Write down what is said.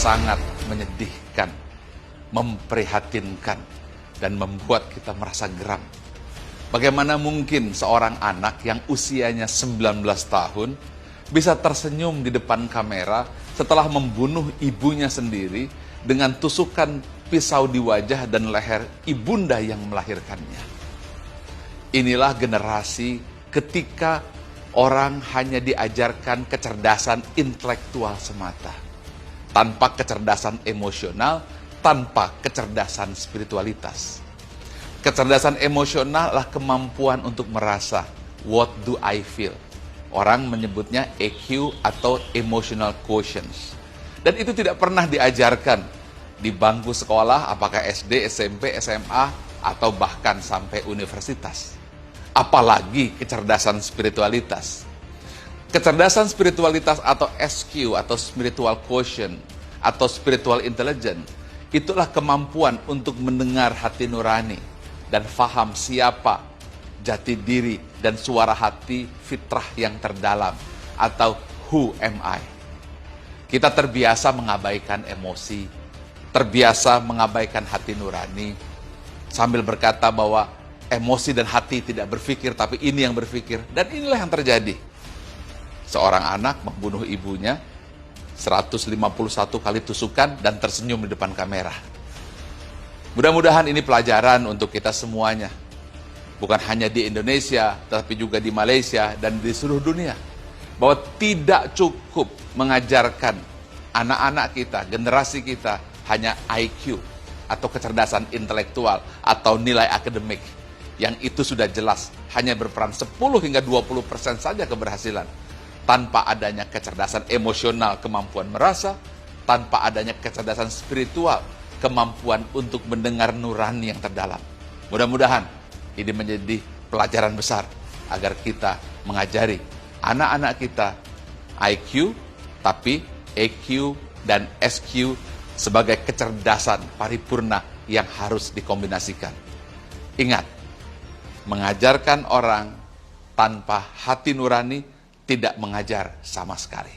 sangat menyedihkan, memprihatinkan, dan membuat kita merasa geram. Bagaimana mungkin seorang anak yang usianya 19 tahun bisa tersenyum di depan kamera setelah membunuh ibunya sendiri dengan tusukan pisau di wajah dan leher ibunda yang melahirkannya. Inilah generasi ketika orang hanya diajarkan kecerdasan intelektual semata, tanpa kecerdasan emosional, tanpa kecerdasan spiritualitas. Kecerdasan emosional adalah kemampuan untuk merasa, what do I feel? Orang menyebutnya EQ atau emotional quotient. Dan itu tidak pernah diajarkan di bangku sekolah, apakah SD, SMP, SMA, atau bahkan sampai universitas. Apalagi kecerdasan spiritualitas. Kecerdasan spiritualitas atau SQ atau spiritual quotient atau spiritual intelligence, itulah kemampuan untuk mendengar hati nurani dan faham siapa jati diri dan suara hati fitrah yang terdalam atau who am I. Kita terbiasa mengabaikan emosi, terbiasa mengabaikan hati nurani, sambil berkata bahwa emosi dan hati tidak berpikir, tapi ini yang berpikir. Dan inilah yang terjadi. Seorang anak membunuh ibunya, 151 kali tusukan, dan tersenyum di depan kamera. Mudah-mudahan ini pelajaran untuk kita semuanya. Bukan hanya di Indonesia, tetapi juga di Malaysia dan di seluruh dunia. Bahwa tidak cukup mengajarkan anak-anak kita, generasi kita, hanya IQ atau kecerdasan intelektual atau nilai akademik. Yang itu sudah jelas hanya berperan 10 hingga 20% saja keberhasilan. Tanpa adanya kecerdasan emosional, kemampuan merasa, tanpa adanya kecerdasan spiritual, kemampuan untuk mendengar nurani yang terdalam. Mudah-mudahan ini menjadi pelajaran besar agar kita mengajari anak-anak kita IQ, tapi EQ dan SQ sebagai kecerdasan paripurna yang harus dikombinasikan. Ingat, mengajarkan orang tanpa hati nurani tidak mengajar sama sekali.